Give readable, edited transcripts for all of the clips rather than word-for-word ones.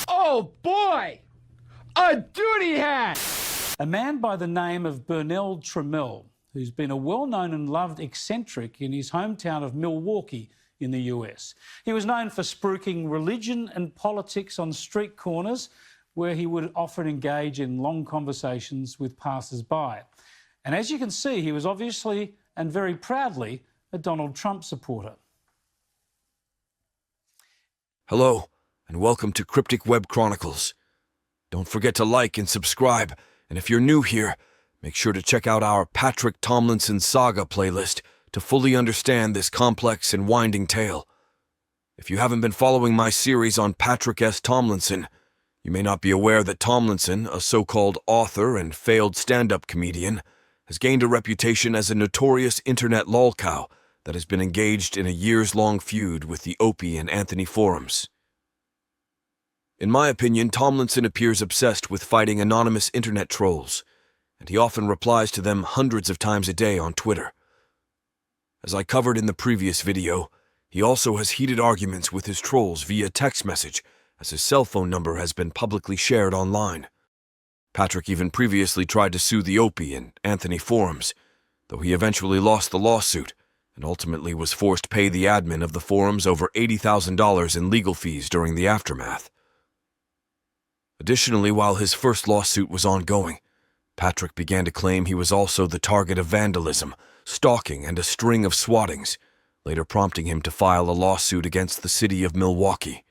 Oh boy! A duty hat! A man by the name of Burnell Trammell, who's been a well-known and loved eccentric in his hometown of Milwaukee in the US. He was known for spruiking religion and politics on street corners, where he would often engage in long conversations with passers-by. And as you can see, he was obviously and very proudly a Donald Trump supporter. Hello, and welcome to Cryptic Web Chronicles. Don't forget to like and subscribe, and if you're new here, make sure to check out our Patrick Tomlinson Saga playlist to fully understand this complex and winding tale. If you haven't been following my series on Patrick S. Tomlinson, you may not be aware that Tomlinson, a so-called author and failed stand-up comedian, has gained a reputation as a notorious internet lolcow that has been engaged in a years-long feud with the Opie and Anthony forums. In my opinion, Tomlinson appears obsessed with fighting anonymous internet trolls, and he often replies to them hundreds of times a day on Twitter. As I covered in the previous video, he also has heated arguments with his trolls via text message, as his cell phone number has been publicly shared online. Patrick even previously tried to sue the Opie and Anthony forums, though he eventually lost the lawsuit and ultimately was forced to pay the admin of the forums over $80,000 in legal fees during the aftermath. Additionally, while his first lawsuit was ongoing, Patrick began to claim he was also the target of vandalism, stalking, and a string of swattings, later prompting him to file a lawsuit against the city of Milwaukee.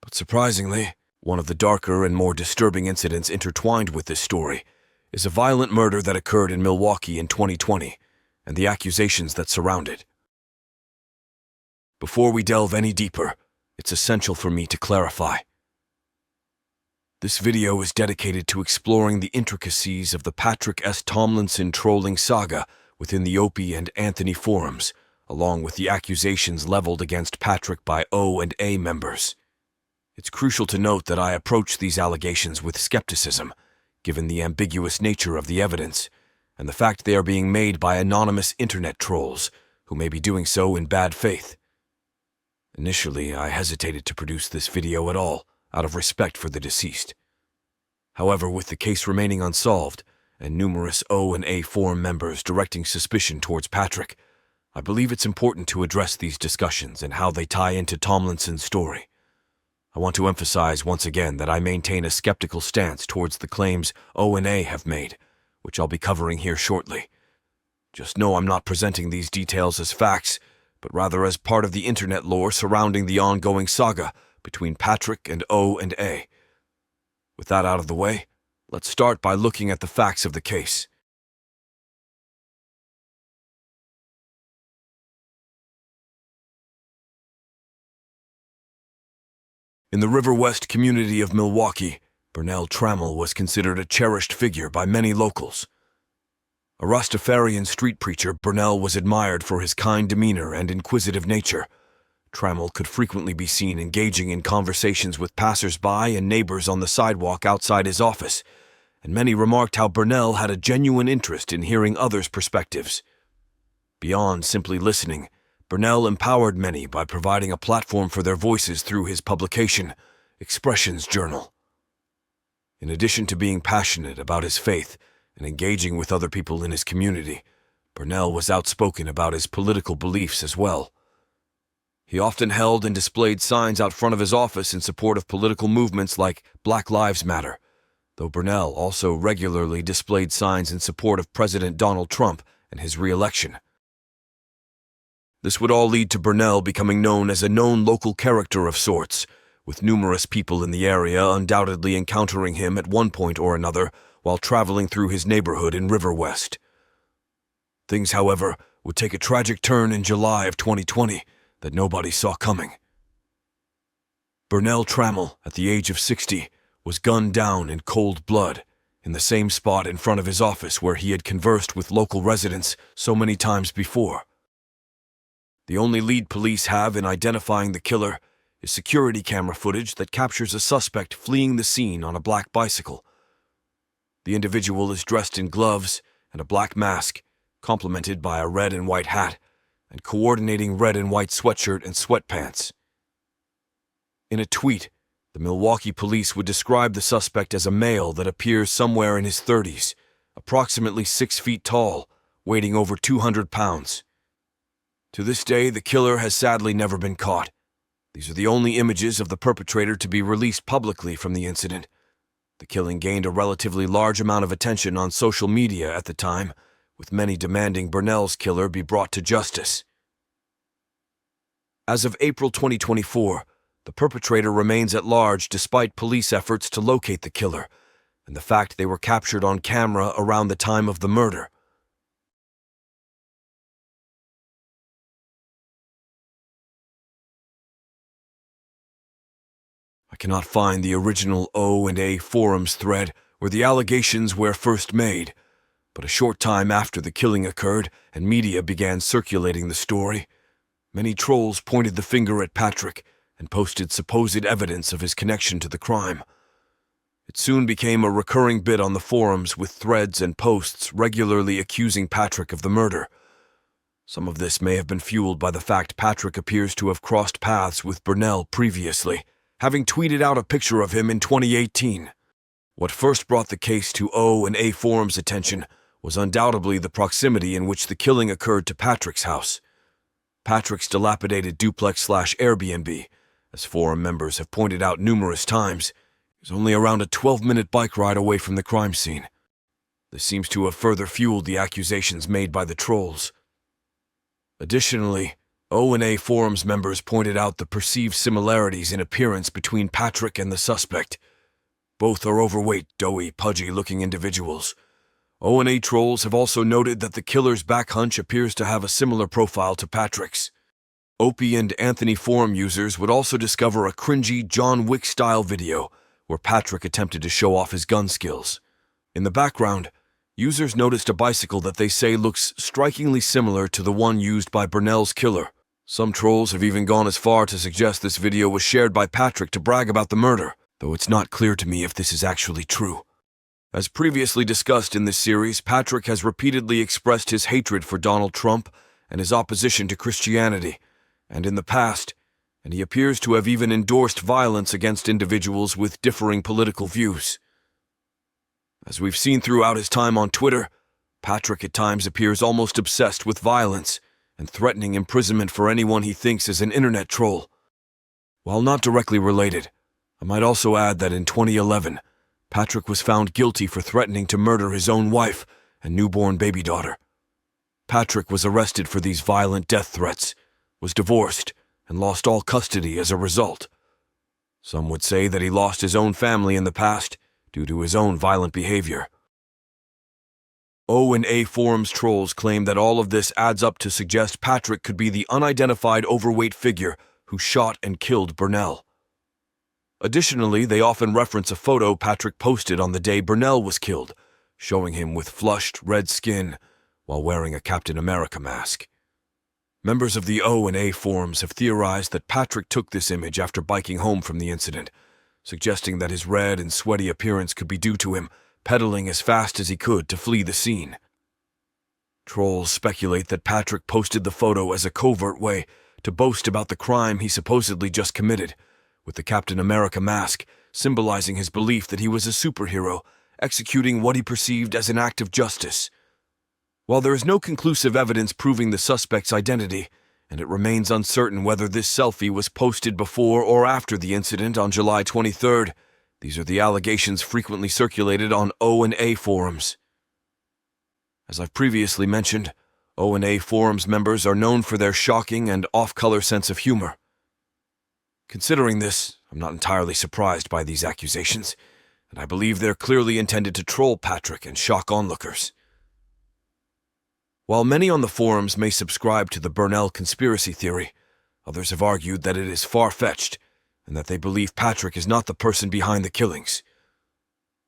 But surprisingly, one of the darker and more disturbing incidents intertwined with this story is a violent murder that occurred in Milwaukee in 2020, and the accusations that surround it. Before we delve any deeper, it's essential for me to clarify. This video is dedicated to exploring the intricacies of the Patrick S. Tomlinson trolling saga within the Opie and Anthony forums, along with the accusations leveled against Patrick by O and A members. It's crucial to note that I approach these allegations with skepticism, given the ambiguous nature of the evidence, and the fact they are being made by anonymous internet trolls, who may be doing so in bad faith. Initially, I hesitated to produce this video at all, out of respect for the deceased. However, with the case remaining unsolved, and numerous O and A forum members directing suspicion towards Patrick, I believe it's important to address these discussions and how they tie into Tomlinson's story. I want to emphasize once again that I maintain a skeptical stance towards the claims O and A have made, which I'll be covering here shortly. Just know I'm not presenting these details as facts, but rather as part of the internet lore surrounding the ongoing saga between Patrick and O and A. With that out of the way, let's start by looking at the facts of the case. In the River West community of Milwaukee, Burnell Trammell was considered a cherished figure by many locals. A Rastafarian street preacher, Burnell was admired for his kind demeanor and inquisitive nature. Trammell could frequently be seen engaging in conversations with passers-by and neighbors on the sidewalk outside his office, and many remarked how Burnell had a genuine interest in hearing others' perspectives. Beyond simply listening, Burnell empowered many by providing a platform for their voices through his publication, Expressions Journal. In addition to being passionate about his faith and engaging with other people in his community, Burnell was outspoken about his political beliefs as well. He often held and displayed signs out front of his office in support of political movements like Black Lives Matter, though Burnell also regularly displayed signs in support of President Donald Trump and his re-election. This would all lead to Burnell becoming known as a known local character of sorts, with numerous people in the area undoubtedly encountering him at one point or another while traveling through his neighborhood in River West. Things, however, would take a tragic turn in July of 2020 that nobody saw coming. Burnell Trammell, at the age of 60, was gunned down in cold blood in the same spot in front of his office where he had conversed with local residents so many times before. The only lead police have in identifying the killer is security camera footage that captures a suspect fleeing the scene on a black bicycle. The individual is dressed in gloves and a black mask, complemented by a red and white hat, and coordinating red and white sweatshirt and sweatpants. In a tweet, the Milwaukee police would describe the suspect as a male that appears somewhere in his 30s, approximately 6 feet tall, weighing over 200 pounds. To this day, the killer has sadly never been caught. These are the only images of the perpetrator to be released publicly from the incident. The killing gained a relatively large amount of attention on social media at the time, with many demanding Burnell's killer be brought to justice. As of April 2024, the perpetrator remains at large despite police efforts to locate the killer, and the fact they were captured on camera around the time of the murder. I cannot find the original O&A forums thread where the allegations were first made, but a short time after the killing occurred and media began circulating the story, many trolls pointed the finger at Patrick and posted supposed evidence of his connection to the crime. It soon became a recurring bit on the forums, with threads and posts regularly accusing Patrick of the murder. Some of this may have been fueled by the fact Patrick appears to have crossed paths with Burnell previously, having tweeted out a picture of him in 2018. What first brought the case to O&A forums' attention was undoubtedly the proximity in which the killing occurred to Patrick's house. Patrick's dilapidated duplex/Airbnb, as forum members have pointed out numerous times, is only around a 12-minute bike ride away from the crime scene. This seems to have further fueled the accusations made by the trolls. Additionally, O&A forums members pointed out the perceived similarities in appearance between Patrick and the suspect. Both are overweight, doughy, pudgy-looking individuals. O&A trolls have also noted that the killer's back hunch appears to have a similar profile to Patrick's. Opie and Anthony forum users would also discover a cringy John Wick-style video where Patrick attempted to show off his gun skills. In the background, users noticed a bicycle that they say looks strikingly similar to the one used by Burnell's killer. Some trolls have even gone as far to suggest this video was shared by Patrick to brag about the murder, though it's not clear to me if this is actually true. As previously discussed in this series, Patrick has repeatedly expressed his hatred for Donald Trump and his opposition to Christianity, and in the past, and he appears to have even endorsed violence against individuals with differing political views. As we've seen throughout his time on Twitter, Patrick at times appears almost obsessed with violence and threatening imprisonment for anyone he thinks is an internet troll. While not directly related, I might also add that in 2011, Patrick was found guilty for threatening to murder his own wife and newborn baby daughter. Patrick was arrested for these violent death threats, was divorced, and lost all custody as a result. Some would say that he lost his own family in the past due to his own violent behavior. O&A forums trolls claim that all of this adds up to suggest Patrick could be the unidentified overweight figure who shot and killed Burnell. Additionally, they often reference a photo Patrick posted on the day Burnell was killed, showing him with flushed, red skin while wearing a Captain America mask. Members of the O&A forums have theorized that Patrick took this image after biking home from the incident, suggesting that his red and sweaty appearance could be due to him pedaling as fast as he could to flee the scene. Trolls speculate that Patrick posted the photo as a covert way to boast about the crime he supposedly just committed, with the Captain America mask symbolizing his belief that he was a superhero, executing what he perceived as an act of justice. While there is no conclusive evidence proving the suspect's identity, and it remains uncertain whether this selfie was posted before or after the incident on July 23rd, these are the allegations frequently circulated on O&A forums. As I've previously mentioned, O&A forums members are known for their shocking and off-color sense of humor. Considering this, I'm not entirely surprised by these accusations, and I believe they're clearly intended to troll Patrick and shock onlookers. While many on the forums may subscribe to the Burnell conspiracy theory, others have argued that it is far-fetched and that they believe Patrick is not the person behind the killings.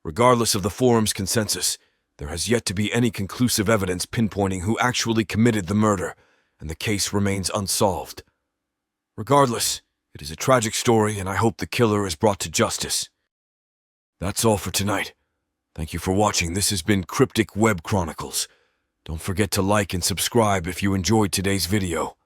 Regardless of the forum's consensus, there has yet to be any conclusive evidence pinpointing who actually committed the murder, and the case remains unsolved. Regardless, it is a tragic story, and I hope the killer is brought to justice. That's all for tonight. Thank you for watching. This has been Cryptic Web Chronicles. Don't forget to like and subscribe if you enjoyed today's video.